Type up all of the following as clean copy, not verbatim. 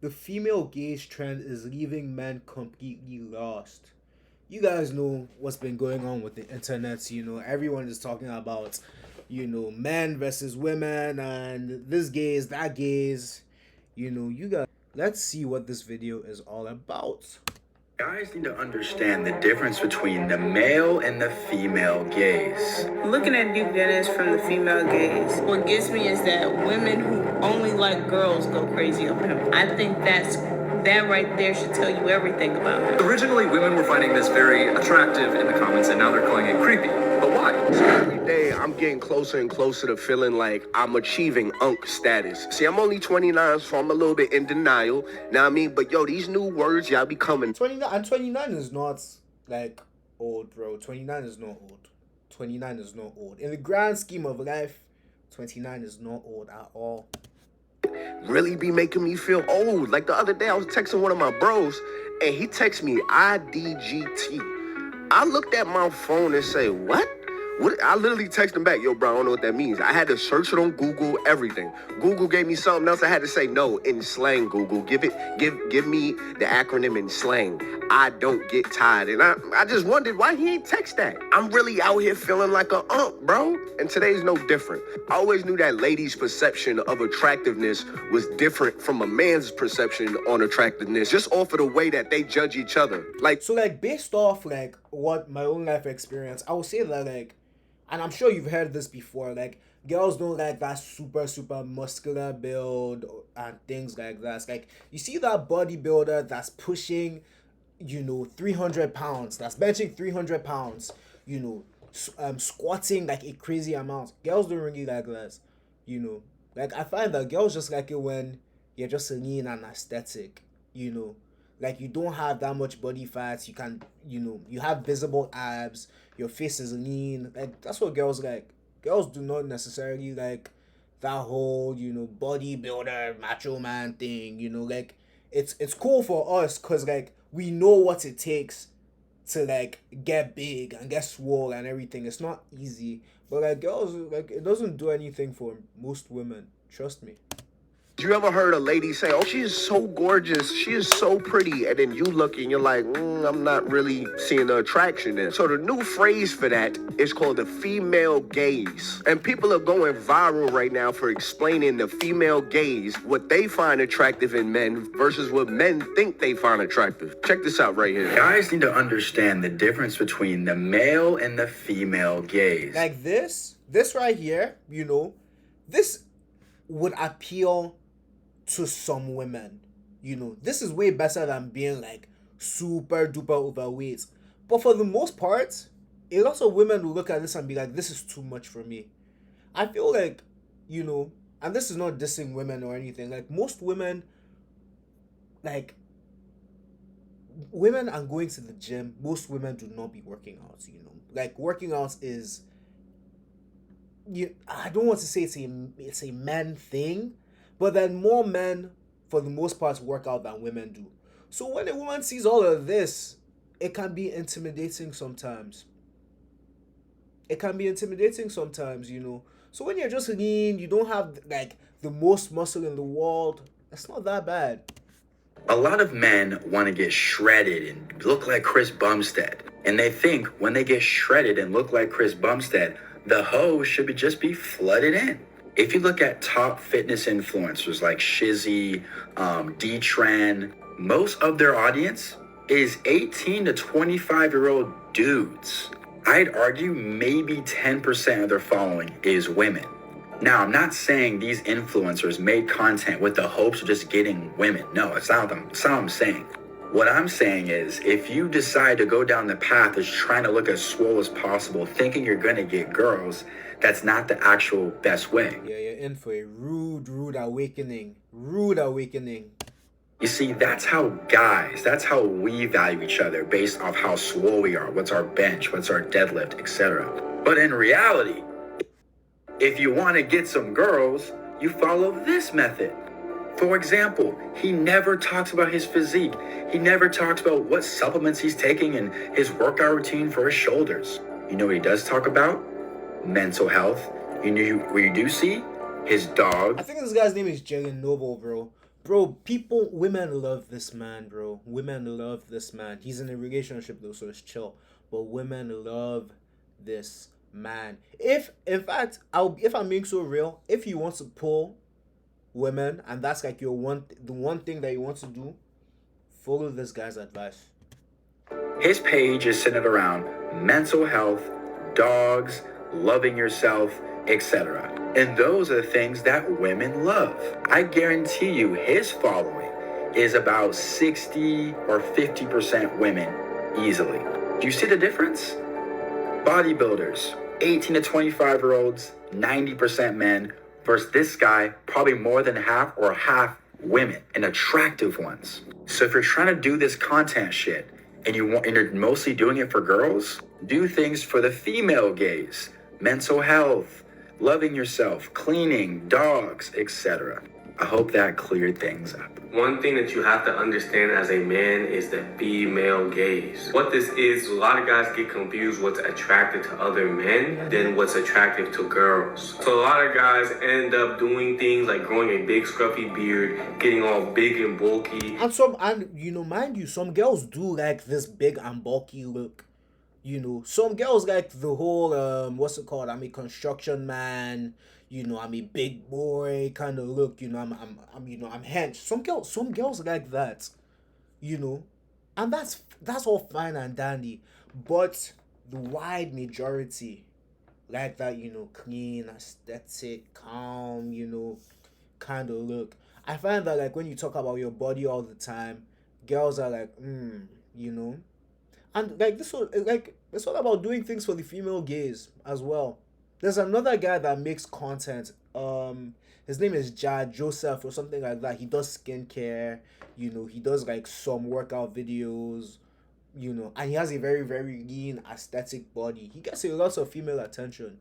The female gaze trend is leaving men completely lost. You guys know what's been going on with the internet. Everyone is talking about, men versus women and this gaze, that gaze. You guys, let's see what this video is all about. Guys need to understand the difference between the male and the female gaze. Looking at Duke Dennis from the female gaze, what gets me is that women who only like girls go crazy over him. I think that right there should tell you everything about him. Originally, women were finding this very attractive in the comments, and now they're calling it creepy. But why? Every day, I'm getting closer and closer to feeling like I'm achieving unk status. See, I'm only 29, so I'm a little bit in denial. Know what I mean? But yo, these new words, y'all be coming. 29 is not like old, bro. 29 is not old. 29 is not old. In the grand scheme of life, 29 is not old at all. Really be making me feel old. Like the other day, I was texting one of my bros, and he texted me IDGT. I looked at my phone and say, what? I literally texted him back, yo, bro, I don't know what that means. I had to search it on Google, everything. Google gave me something else. I had to say, no, in slang, Google. Give me the acronym in slang. I don't get tired. And I just wondered why he ain't text that. I'm really out here feeling like a bro. And today's no different. I always knew that ladies' perception of attractiveness was different from a man's perception on attractiveness, just off of the way that they judge each other. So, based off, what my own life experience, I would say that, and I'm sure you've heard this before, girls don't like that super, super muscular build and things like that. It's you see that bodybuilder that's pushing, 300 pounds, that's benching 300 pounds, squatting a crazy amount. Girls don't really like that, I find that girls just like it when you're just lean and aesthetic, you don't have that much body fat. You can, you have visible abs. Your face is lean. That's what girls like. Girls do not necessarily like that whole, bodybuilder, macho man thing. It's cool for us because we know what it takes to get big and get swole and everything. It's not easy, but girls, it doesn't do anything for most women. Trust me. You ever heard a lady say, oh, she is so gorgeous, she is so pretty, and then you look and you're like, I'm not really seeing the attraction there. So the new phrase for that is called the female gaze. And people are going viral right now for explaining the female gaze, what they find attractive in men versus what men think they find attractive. Check this out right here. Guys need to understand the difference between the male and the female gaze. This right here, this would appeal to some women. This is way better than being super duper overweight. But for the most part, a lot of women will look at this and be like, this is too much for me. I feel and this is not dissing women or anything, most women, women are going to the gym. Most women do not be working out, working out is, I don't want to say it's a man thing, but then more men, for the most part, work out than women do. So when a woman sees all of this, it can be intimidating sometimes. So when you're just lean, you don't have the most muscle in the world, it's not that bad. A lot of men want to get shredded and look like Chris Bumstead. And they think when they get shredded and look like Chris Bumstead, the hoe should just be flooded in. If you look at top fitness influencers like Shizzy, D-Tren, most of their audience is 18 to 25-year-old dudes. I'd argue maybe 10% of their following is women. Now, I'm not saying these influencers made content with the hopes of just getting women. No, that's not what I'm saying. What I'm saying is, if you decide to go down the path of trying to look as swole as possible, thinking you're going to get girls, that's not the actual best way. Yeah, you're in for a rude awakening. Rude awakening. You see, that's how we value each other based off how swole we are, what's our bench, what's our deadlift, etc. But in reality, if you want to get some girls, you follow this method. For example, he never talks about his physique. He never talks about what supplements he's taking and his workout routine for his shoulders. You know what he does talk about? Mental health. You do see his dog. I think this guy's name is Jalen Noble, bro. Bro, women love this man, bro. Women love this man. He's in a relationship though, so it's chill. But women love this man. If, in fact, if I'm being so real, if you want to pull women and that's like the one thing that you want to do, follow this guy's advice. His page is centered around mental health, dogs, loving yourself, etc. And those are the things that women love. I guarantee you his following is about 60 or 50% women easily. Do you see the difference? Bodybuilders, 18 to 25-year-olds, 90% men, versus this guy, probably more than half or half women, and attractive ones. So if you're trying to do this content shit, and you're mostly doing it for girls, do things for the female gaze. Mental health, loving yourself, cleaning, dogs, etc. I hope that cleared things up. One thing that you have to understand as a man is the female gaze. What this is, a lot of guys get confused what's attractive to other men than what's attractive to girls. So a lot of guys end up doing things like growing a big scruffy beard, getting all big and bulky. And mind you, some girls do like this big and bulky look. Some girls like the whole what's it called? I'm a construction man. I'm a big boy kind of look. I'm hench. Some girls like that. And that's all fine and dandy. But the wide majority like that. Clean, aesthetic, calm. Kind of look. I find that like when you talk about your body all the time, girls are like, and like it's all about doing things for the female gaze as well. There's another guy that makes content. His name is Joseph or something like that. He does skincare. He does like some workout videos. And he has a very very lean aesthetic body. He gets a lot of female attention.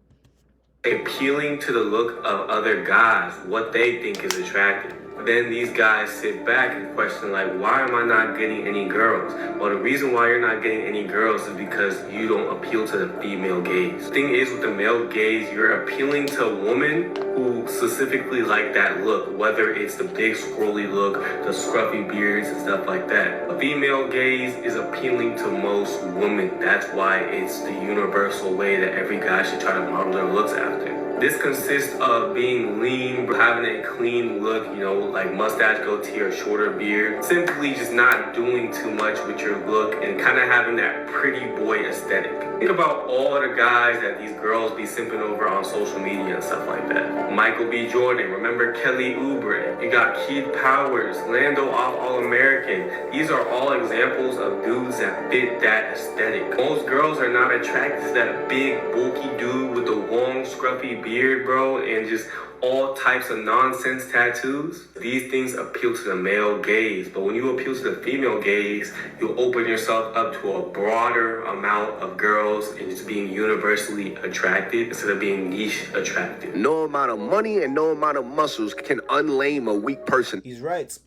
Appealing to the look of other guys, what they think is attractive. Then these guys sit back and question like, why am I not getting any girls? Well, the reason why you're not getting any girls is because you don't appeal to the female gaze. The thing is with the male gaze, you're appealing to women who specifically like that look, whether it's the big scrolly look, the scruffy beards and stuff like that. A female gaze is appealing to most women. That's why it's the universal way that every guy should try to model their looks after. This consists of being lean, having a clean look, like mustache, goatee, or shorter beard. Simply just not doing too much with your look and kind of having that pretty boy aesthetic. Think about all the guys that these girls be simping over on social media and stuff like that. Michael B. Jordan, remember Kelly Oubre. You got Keith Powers, Lando off All-American. These are all examples of dudes that fit that aesthetic. Most girls are not attracted to that big, bulky dude with the long, scruffy beard, bro, and just all types of nonsense tattoos. These things appeal to the male gaze, but when you appeal to the female gaze, you'll open yourself up to a broader amount of girls and just being universally attracted instead of being niche attractive. No amount of money and no amount of muscles can unlame a weak person. He's right.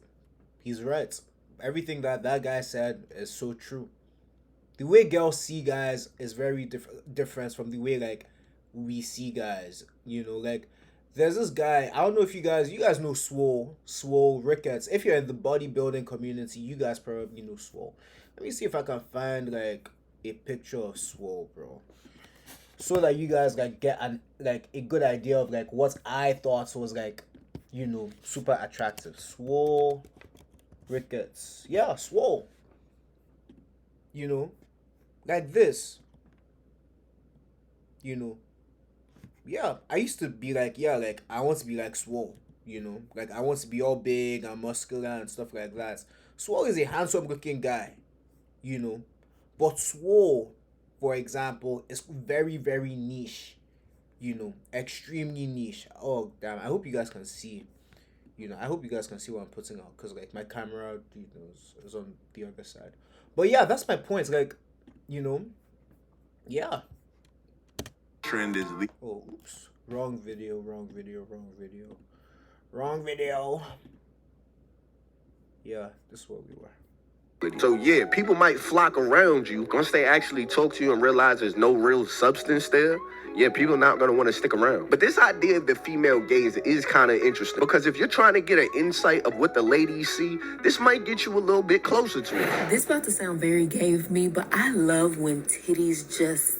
Everything that guy said is so true. The way girls see guys is very different from the way like we see guys. Like there's this guy, I don't know if you guys know Swole Ricketts. If you're in the bodybuilding community, you guys probably know Swole. Let me see if I can find like a picture of Swole, bro, so that you guys like get a good idea of like what I thought was like super attractive. Swole Ricketts, yeah, Swole. Like this. Yeah, I used to be like, like I want to be like Swole, like I want to be all big and muscular and stuff like that. Swole is a handsome looking guy, but Swole, for example, is very very niche, extremely niche. Oh damn! I hope you guys can see, I hope you guys can see what I'm putting out because like my camera, is on the other side. But yeah, that's my point. Like, yeah. Trend is weak. Oh, oops. Wrong video. Yeah, this is what we were. So yeah, people might flock around you. Once they actually talk to you and realize there's no real substance there, yeah, people are not going to want to stick around. But this idea of the female gaze is kind of interesting, because if you're trying to get an insight of what the ladies see, this might get you a little bit closer to it. This about to sound very gay of me, but I love when titties just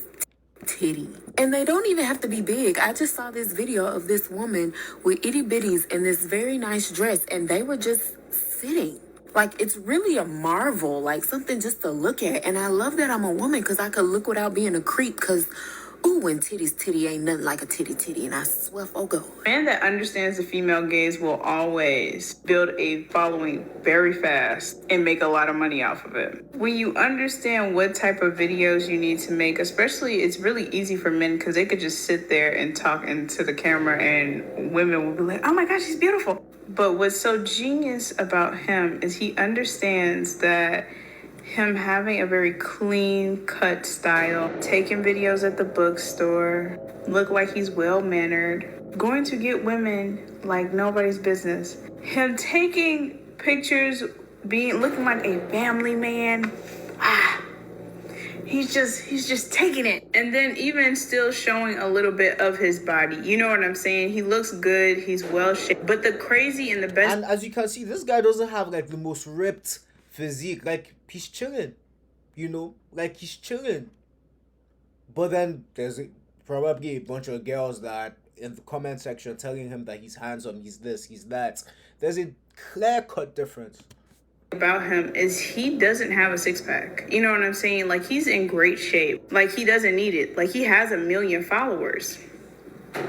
titty. And they don't even have to be big. I just saw this video of this woman with itty bitties in this very nice dress, and they were just sitting. Like, it's really a marvel, like something just to look at. And I love that I'm a woman, because I could look without being a creep, because, ooh, when titty ain't nothing like a titty. And I swear, oh, go. A man that understands the female gaze will always build a following very fast and make a lot of money off of it. When you understand what type of videos you need to make, especially, it's really easy for men because they could just sit there and talk into the camera and women will be like, oh my gosh, she's beautiful. But what's so genius about him is he understands that him having a very clean cut style, taking videos at the bookstore, look like he's well-mannered, going to get women like nobody's business. Him taking pictures, looking like a family man. He's just taking it. And then even still showing a little bit of his body. You know what I'm saying? He looks good. He's well shaped. But the crazy and the best... And as you can see, this guy doesn't have like the most ripped physique. Like, he's chilling. You know? Like, he's chilling. But then there's probably a bunch of girls that in the comment section telling him that he's handsome, he's this, he's that. There's a clear-cut difference about him is he doesn't have a six-pack. You know what I'm saying? Like, he's in great shape. Like, he doesn't need it. Like, he has 1 million followers.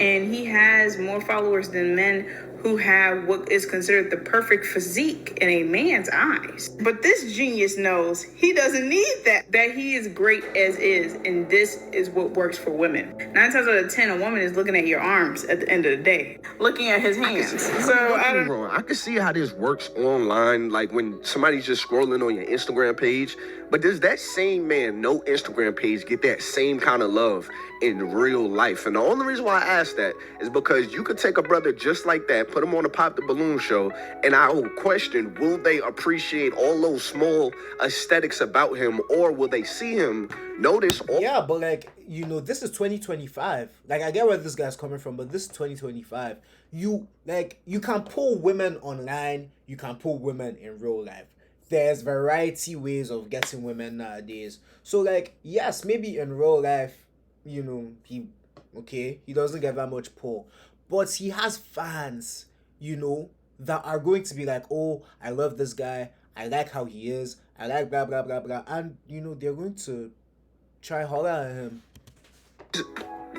And he has more followers than men who have what is considered the perfect physique in a man's eyes. But this genius knows he doesn't need that he is great as is, and this is what works for women. 9 times out of 10, a woman is looking at your arms at the end of the day, looking at his hands. I can see how this works online, like when somebody's just scrolling on your Instagram page. But does that same man, no Instagram page, get that same kind of love in real life? And the only reason why I ask that is because you could take a brother just like that, put him on a Pop the Balloon show, and I will question, will they appreciate all those small aesthetics about him, or will they see him, notice all... Yeah, but like, you know, this is 2025. Like, I get where this guy's coming from, but this is 2025. You can pull women online, you can pull women in real life. There's variety ways of getting women nowadays. So, like, yes, maybe in real life, you know, he doesn't get that much pull. But he has fans, you know, that are going to be like, oh, I love this guy. I like how he is. I like blah, blah, blah, blah. And, you know, they're going to try holler at him.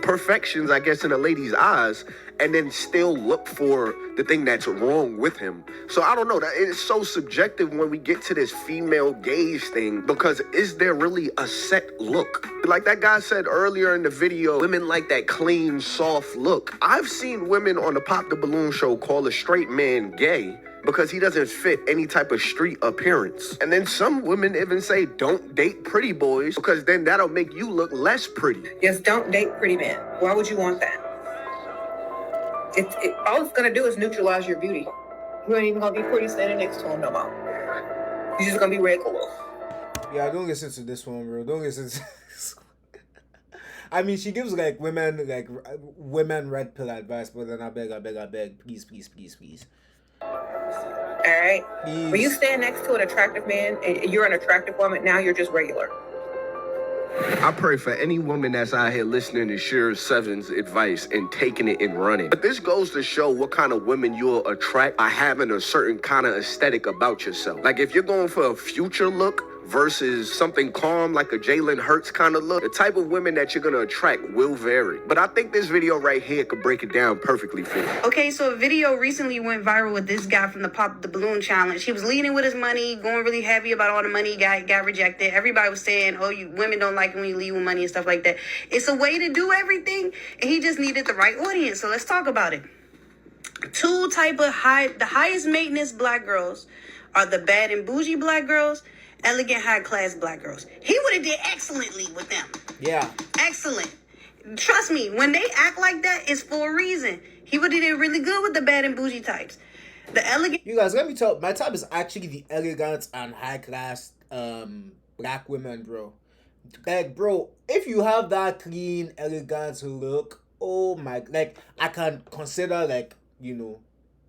Perfections, I guess, in a lady's eyes, and then still look for the thing that's wrong with him. So I don't know, that it's so subjective when we get to this female gaze thing, because is there really a set look? Like that guy said earlier in the video, women like that clean, soft look. I've seen women on the Pop the Balloon show call a straight man gay because he doesn't fit any type of street appearance. And then some women even say, don't date pretty boys, because then that'll make you look less pretty. Yes, don't date pretty men. Why would you want that? All it's gonna do is neutralize your beauty. You ain't even gonna be pretty standing next to him no more. You're just gonna be regular. Yeah, don't listen to this one, bro. Don't listen to this. I mean, she gives like women red pill advice, but then I beg, please. All right. When you stand next to an attractive man and you're an attractive woman, now you're just regular. I pray for any woman that's out here listening to Shira Seven's advice and taking it and running. But this goes to show what kind of women you'll attract by having a certain kind of aesthetic about yourself. Like if you're going for a future look versus something calm like a Jalen Hurts kind of look, the type of women that you're going to attract will vary. But I think this video right here could break it down perfectly for you. Okay, so a video recently went viral with this guy from the Pop the Balloon Challenge. He was leading with his money, going really heavy about all the money he got rejected. Everybody was saying, oh, you women don't like when you lead with money and stuff like that. It's a way to do everything, and he just needed the right audience. So let's talk about it. The highest maintenance black girls are the bad and bougie black girls, elegant, high-class black girls. He would have did excellently with them. Yeah. Excellent. Trust me, when they act like that, it's for a reason. He would have did really good with the bad and bougie types. The elegant. You guys, let me tell. My type is actually the elegant and high class black women, bro. Like, bro, if you have that clean, elegant look, oh my, like I can consider like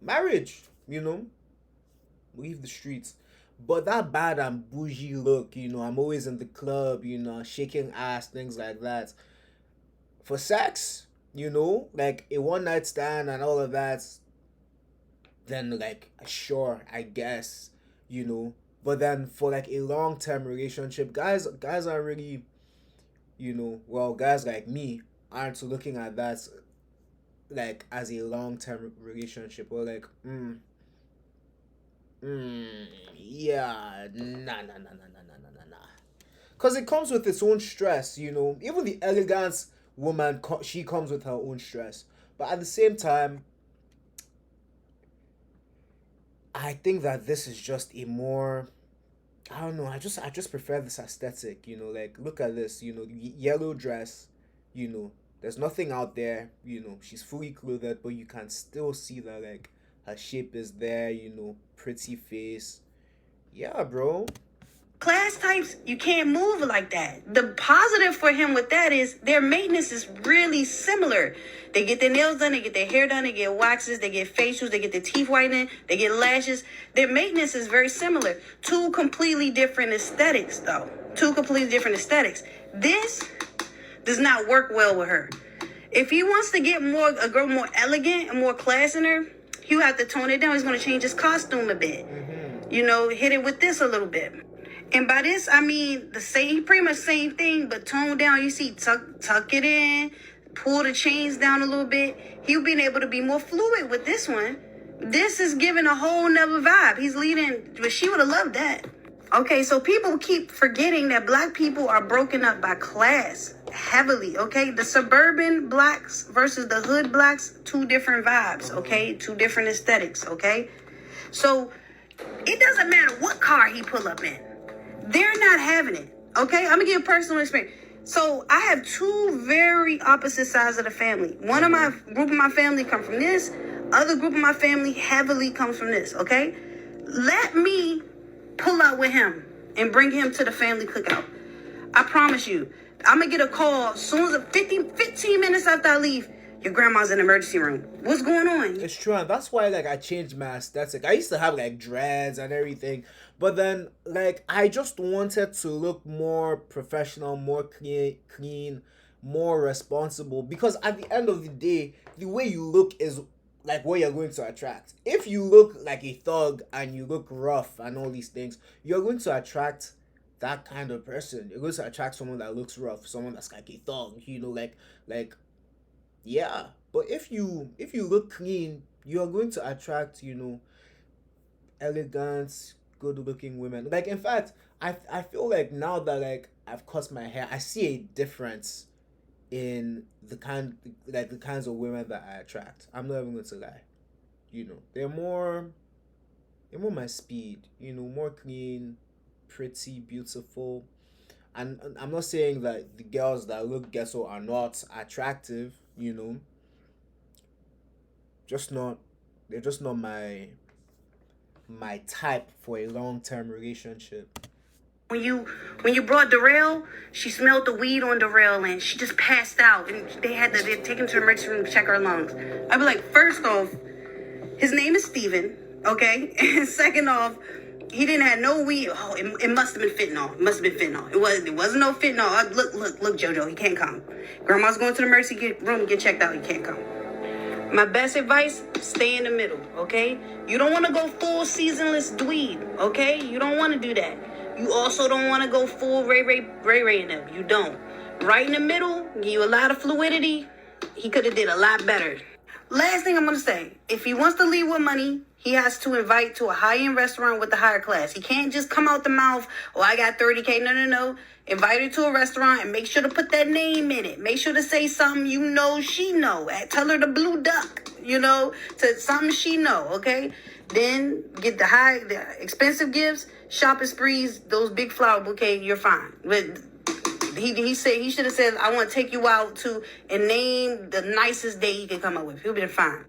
marriage. Leave the streets. But that bad and bougie look, I'm always in the club, shaking ass, things like that. For sex, like a one night stand and all of that, then like sure, I guess, But then for like a long term relationship, guys are really, well, guys like me aren't looking at that like as a long term relationship or like yeah, nah. Because it comes with its own stress, Even the elegance woman, she comes with her own stress. But at the same time, I think that this is just a more, I don't know, I just prefer this aesthetic, like look at this, yellow dress, there's nothing out there, she's fully clothed, but you can still see that like her shape is there, pretty face. Yeah, bro. Class types, you can't move like that. The positive for him with that is their maintenance is really similar. They get their nails done, they get their hair done, they get waxes, they get facials, they get their teeth whitening, they get lashes. Their maintenance is very similar. Two completely different aesthetics, though. This does not work well with her. If he wants to get a girl more elegant and more class in her, he'll have to tone it down. He's going to change his costume a bit. Hit it with this a little bit. And by this, I mean pretty much same thing, but tone down. You see, tuck it in, pull the chains down a little bit. He'll be able to be more fluid with this one. This is giving a whole nother vibe. He's leading, but she would have loved that. Okay, so people keep forgetting that black people are broken up by class heavily, okay? The suburban blacks versus the hood blacks, two different vibes, okay? Two different aesthetics, okay? So it doesn't matter what car he pull up in. They're not having it, okay? I'm gonna give a personal experience. So I have two very opposite sides of the family. One of my group of my family come from this. Other group of my family heavily comes from this, okay? Let me pull out with him and bring him to the family cookout. I promise you, I'm gonna get a call soon as 15 minutes after I leave. Your grandma's in the emergency room. What's going on? It's true, and that's why like I changed my aesthetic. I used to have like dreads and everything, but then like I just wanted to look more professional, more clean, more responsible. Because at the end of the day, the way you look is like what you're going to attract. If you look like a thug and you look rough and all these things, you're going to attract that kind of person. You're going to attract someone that looks rough, someone that's like a thug, like yeah. But if you look clean, you're going to attract, elegant, good looking women. Like in fact, I feel like now that like I've cut my hair, I see a difference in the kinds of women that I attract. I'm not even going to lie. They're more my speed, more clean, pretty, beautiful. And I'm not saying that the girls that look ghetto are not attractive, they're just not my type for a long-term relationship. When you brought Darrell, she smelled the weed on Darrell and she just passed out, and they take him to the emergency room to check her lungs. I'd be like, first off, his name is Steven, okay? And second off, he didn't have no weed. Oh, it must have been fentanyl. It wasn't no fentanyl. Look, JoJo, he can't come. Grandma's going to the emergency room to get checked out. He can't come. My best advice, stay in the middle, okay? You don't want to go full seasonless dweeb, okay? You don't want to do that. You also don't want to go full Ray in them. You don't. Right in the middle, give you a lot of fluidity. He could have did a lot better. Last thing I'm going to say, if he wants to leave with money, he has to invite to a high-end restaurant with the higher class. He can't just come out the mouth, oh, I got 30K. No. Invite her to a restaurant and make sure to put that name in it. Make sure to say something she know. Tell her the blue duck, to something she know, okay? Then get the expensive gifts, shopping sprees, those big flower bouquet, you're fine. But he should have said, I want to take you out to and name the nicest day you can come up with. He'll be fine.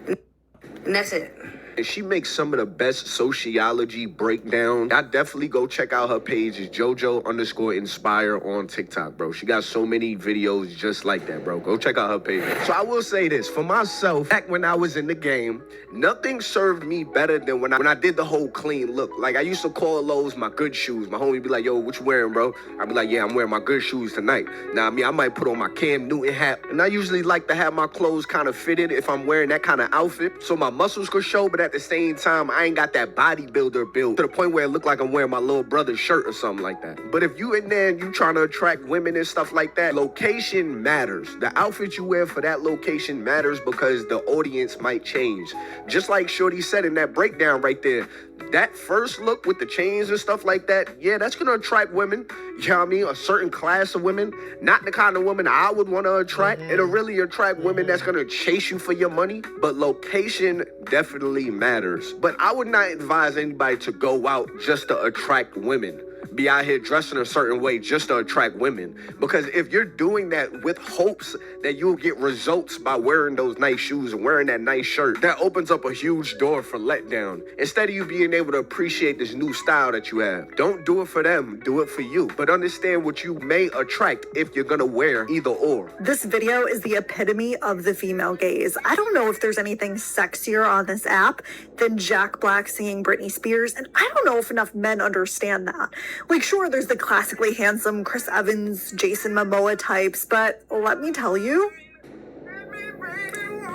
And that's it. And she makes some of the best sociology breakdown. I definitely go check out her page. It's JoJo_inspire on TikTok, bro. She got so many videos just like that, bro. Go check out her page. So I will say this, for myself, back when I was in the game, nothing served me better than when I did the whole clean look. Like, I used to call those my good shoes. My homie be like, yo, what you wearing, bro? I'd be like, yeah, I'm wearing my good shoes tonight. Now, I mean, I might put on my Cam Newton hat. And I usually like to have my clothes kind of fitted if I'm wearing that kind of outfit, so my muscles could show, but at the same time, I ain't got that bodybuilder build to the point where it look like I'm wearing my little brother's shirt or something like that. But if you in there and you trying to attract women and stuff like that, location matters. The outfit you wear for that location matters because the audience might change. Just like Shorty said in that breakdown right there, that first look with the chains and stuff like that, yeah, that's gonna attract women. You know what I mean? A certain class of women, not the kind of women I would want to attract. It'll really attract women that's gonna chase you for your money. But location definitely matters. But I would not advise anybody to go out just to attract women. Be out here dressing a certain way just to attract women. Because if you're doing that with hopes that you'll get results by wearing those nice shoes and wearing that nice shirt, that opens up a huge door for letdown. Instead of you being able to appreciate this new style that you have, don't do it for them, do it for you. But understand what you may attract if you're gonna wear either or. This video is the epitome of the female gaze. I don't know if there's anything sexier on this app than Jack Black singing Britney Spears, and I don't know if enough men understand that. Like, sure, there's the classically handsome Chris Evans, Jason Momoa types, but let me tell you,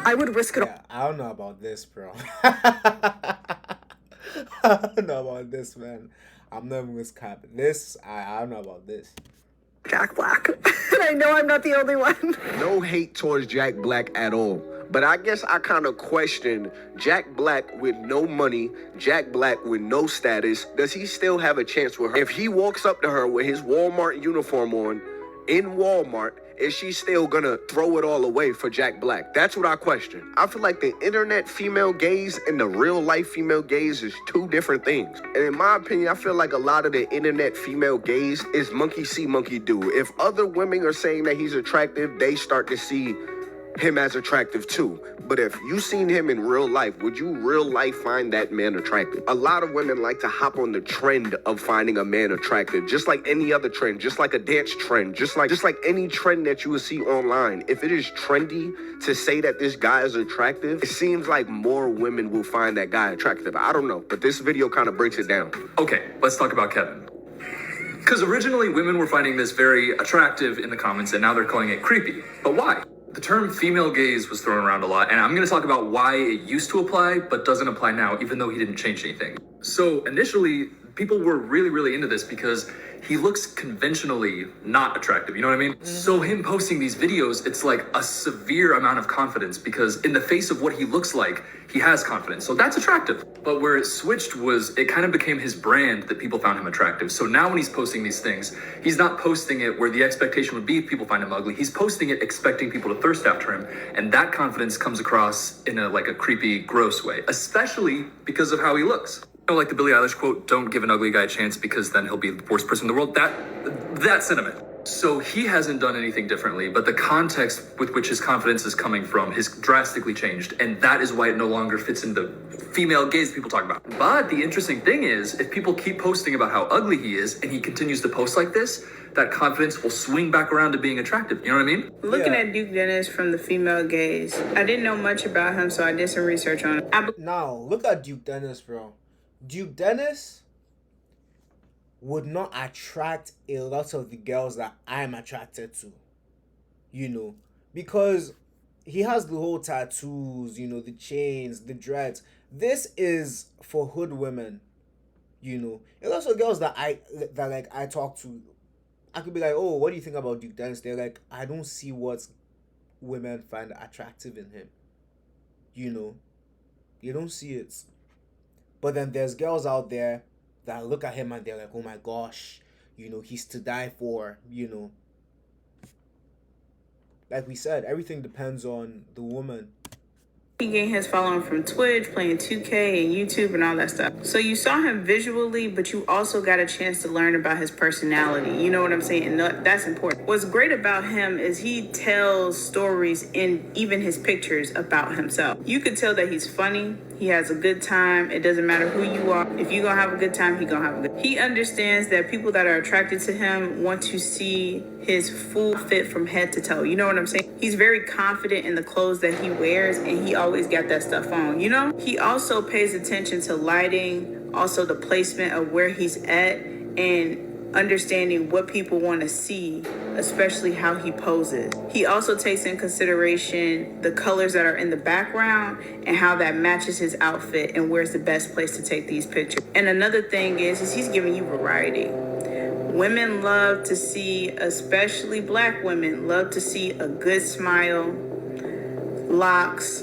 I would risk it all. I don't know about this, bro. I don't know about this, man. I'm never gonna cap this. I don't know about this. Jack Black. And I know I'm not the only one. No hate towards Jack Black at all. But I guess I kind of question Jack Black with no money, Jack Black with no status. Does he still have a chance with her? If he walks up to her with his Walmart uniform on, in Walmart, is she still gonna throw it all away for Jack Black? That's what I question. I feel like the internet female gaze and the real life female gaze is two different things. And in my opinion, I feel like a lot of the internet female gaze is monkey see, monkey do. If other women are saying that he's attractive, they start to see him as attractive too. But if you seen him in real life, would you real life find that man attractive? A lot of women like to hop on the trend of finding a man attractive, just like any other trend, just like a dance trend, just like any trend that you would see online. If it is trendy to say that this guy is attractive, it seems like more women will find that guy attractive. I don't know, but this video kind of breaks it down. Okay, let's talk about Kevin. Because originally women were finding this very attractive in the comments, and now they're calling it creepy. But why? The term female gaze was thrown around a lot, and I'm going to talk about why it used to apply, but doesn't apply now, even though he didn't change anything. So initially, people were really into this because he looks conventionally not attractive, you know what I mean? So him posting these videos, it's like a severe amount of confidence because in the face of what he looks like, he has confidence. So that's attractive. But where it switched was it kind of became his brand that people found him attractive. So now when he's posting these things, he's not posting it where the expectation would be people find him ugly. He's posting it expecting people to thirst after him. And that confidence comes across in a creepy, gross way, especially because of how he looks. You know, like the Billie Eilish quote, don't give an ugly guy a chance because then he'll be the worst person in the world. That sentiment. So he hasn't done anything differently, but the context with which his confidence is coming from has drastically changed. And that is why it no longer fits into female gaze people talk about. But the interesting thing is, if people keep posting about how ugly he is and he continues to post like this, that confidence will swing back around to being attractive. You know what I mean? Looking at Duke Dennis from the female gaze, I didn't know much about him, so I did some research on him. Now, look at Duke Dennis, bro. Duke Dennis would not attract a lot of the girls that I'm attracted to, you know, because he has the whole tattoos, you know, the chains, the dreads. This is for hood women, you know. A lot of girls that I talk to, I could be like, oh, what do you think about Duke Dennis? They're like, I don't see what women find attractive in him, you know. You don't see it. But then there's girls out there that look at him and they're like, oh my gosh, you know, he's to die for, you know. Like we said, everything depends on the woman. He gained his following from Twitch, playing 2K and YouTube and all that stuff. So you saw him visually, but you also got a chance to learn about his personality. You know what I'm saying? And that's important. What's great about him is he tells stories in even his pictures about himself. You could tell that he's funny. He has a good time. It doesn't matter who you are. If you're gonna have a good time, he's gonna have a good time. He understands that people that are attracted to him want to see his full fit from head to toe. You know what I'm saying? He's very confident in the clothes that he wears, and he always got that stuff on, you know? He also pays attention to lighting, also the placement of where he's at, and understanding what people want to see, especially how he poses. He also takes in consideration the colors that are in the background and how that matches his outfit and where's the best place to take these pictures. And another thing is he's giving you variety. Women love to see, especially black women, love to see a good smile, locks,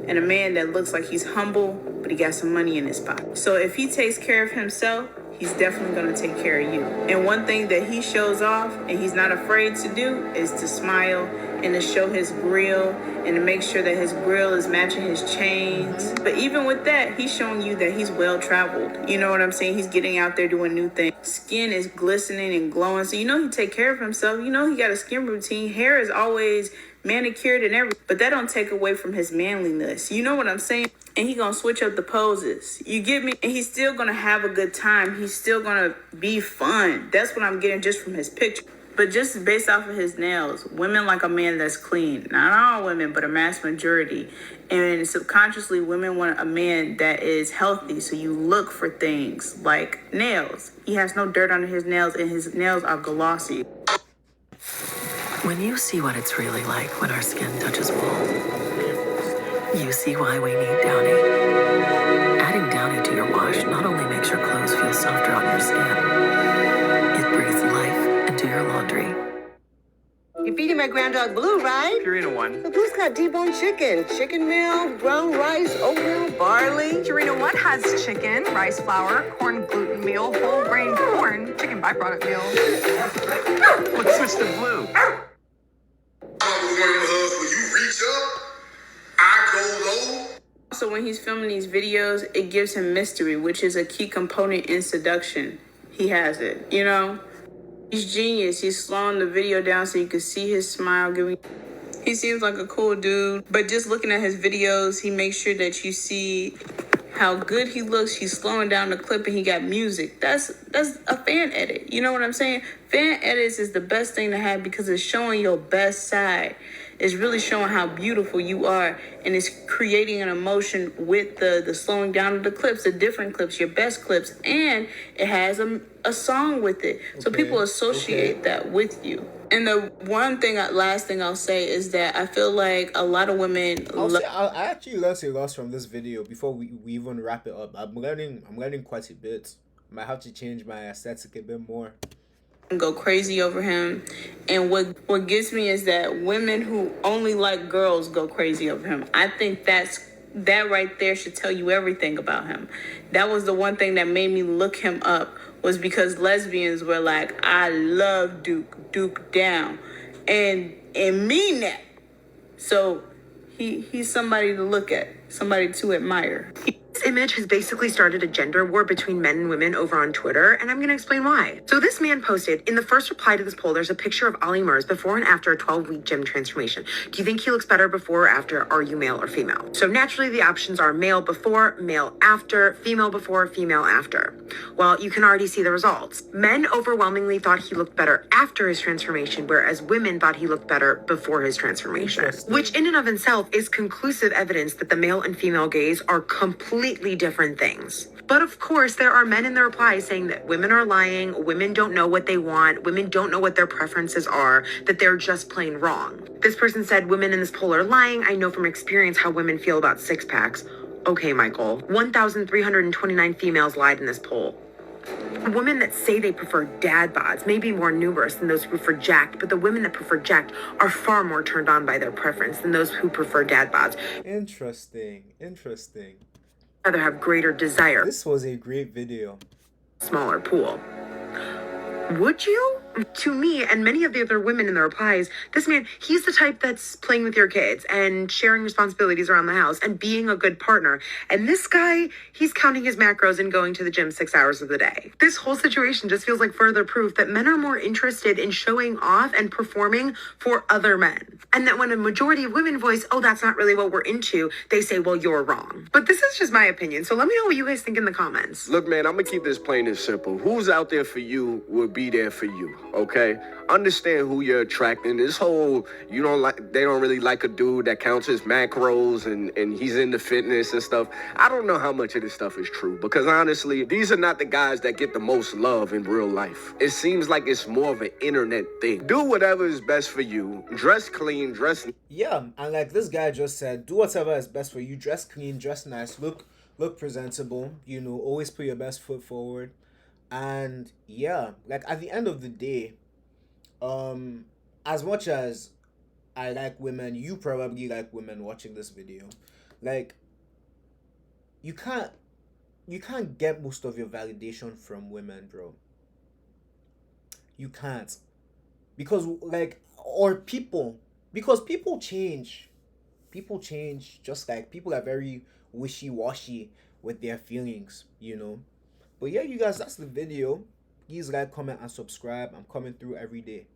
and a man that looks like he's humble, but he got some money in his pocket. So if he takes care of himself, he's definitely going to take care of you. And one thing that he shows off and he's not afraid to do is to smile and to show his grill and to make sure that his grill is matching his chains. But even with that, he's showing you that he's well traveled. You know what I'm saying? He's getting out there doing new things. Skin is glistening and glowing. So you know he take care of himself. You know he got a skin routine. Hair is always manicured and everything. But that don't take away from his manliness. You know what I'm saying? And he gonna switch up the poses. You get me? And he's still gonna have a good time. He's still gonna be fun. That's what I'm getting just from his picture. But just based off of his nails, women like a man that's clean. Not all women, but a mass majority. And subconsciously, women want a man that is healthy. So you look for things like nails. He has no dirt under his nails, and his nails are glossy. When you see what it's really like when our skin touches wool, you see why we need Downy. Adding Downy to your wash not only makes your clothes feel softer on your skin, it breathes life into your laundry. You're feeding my grand dog Blue, right? Purina One. The Blue's got deboned chicken, chicken meal, brown rice, oatmeal, barley. Purina One has chicken, rice flour, corn gluten meal, whole grain corn, chicken byproduct meal. Let's switch to Blue. When you reach up, I go low. So when he's filming these videos, it gives him mystery, which is a key component in seduction. He has it, you know? He's genius. He's slowing the video down so you can see his smile. He seems like a cool dude, but just looking at his videos, he makes sure that you see how good he looks. He's slowing down the clip and he got music. That's a fan edit. You know what I'm saying? Fan edits is the best thing to have because it's showing your best side. It's really showing how beautiful you are, and it's creating an emotion with the slowing down of the clips, the different clips, your best clips, and it has a song with it. So people associate that with you. And the last thing I'll say is that I feel like a lot of women... I actually learned a lot from this video before we even wrap it up. I'm learning quite a bit. I might have to change my aesthetic a bit more. Go crazy over him, and what gets me is that women who only like girls go crazy over him. I think that right there should tell you everything about him. That was the one thing that made me look him up, was because lesbians were like, I love Duke down, and mean that. So he's somebody to look at, somebody to admire. This image has basically started a gender war between men and women over on Twitter, and I'm going to explain why. So this man posted, in the first reply to this poll, there's a picture of Ollie Murs before and after a 12-week gym transformation. Do you think he looks better before or after? Are you male or female? So naturally, the options are male before, male after, female before, female after. Well, you can already see the results. Men overwhelmingly thought he looked better after his transformation, whereas women thought he looked better before his transformation. Which in and of itself is conclusive evidence that the male and female gaze are completely different things. But of course, there are men in the replies saying that women are lying, women don't know what they want, women don't know what their preferences are, that they're just plain wrong. This person said, women in this poll are lying. I know from experience how women feel about six-packs. Okay, Michael. 1,329 females lied in this poll. Women that say they prefer dad bods may be more numerous than those who prefer jacked, but the women that prefer jacked are far more turned on by their preference than those who prefer dad bods. Interesting. Rather have greater desire. This was a great video. Smaller pool. Would you? To me and many of the other women in the replies, this man, he's the type that's playing with your kids and sharing responsibilities around the house and being a good partner. And this guy, he's counting his macros and going to the gym 6 hours of the day. This whole situation just feels like further proof that men are more interested in showing off and performing for other men. And that when a majority of women voice, oh, that's not really what we're into, they say, well, you're wrong. But this is just my opinion. So let me know what you guys think in the comments. Look, man, I'm gonna keep this plain and simple. Who's out there for you will be there for you, okay? Understand who you're attracting. This whole, they don't really like a dude that counts his macros and he's into fitness and stuff. I don't know how much of this stuff is true because honestly, these are not the guys that get the most love in real life. It seems like it's more of an internet thing. Do whatever is best for you. Dress clean, dress... Yeah, and like this guy just said, do whatever is best for you. Dress clean, dress nice, look presentable, always put your best foot forward. And yeah, like at the end of the day, as much as I like women, you probably like women watching this video. Like, you can't get most of your validation from women, bro. You can't. Because people change. People change, just like people are very wishy-washy with their feelings, But yeah, you guys, that's the video. Please like, comment, and subscribe. I'm coming through every day.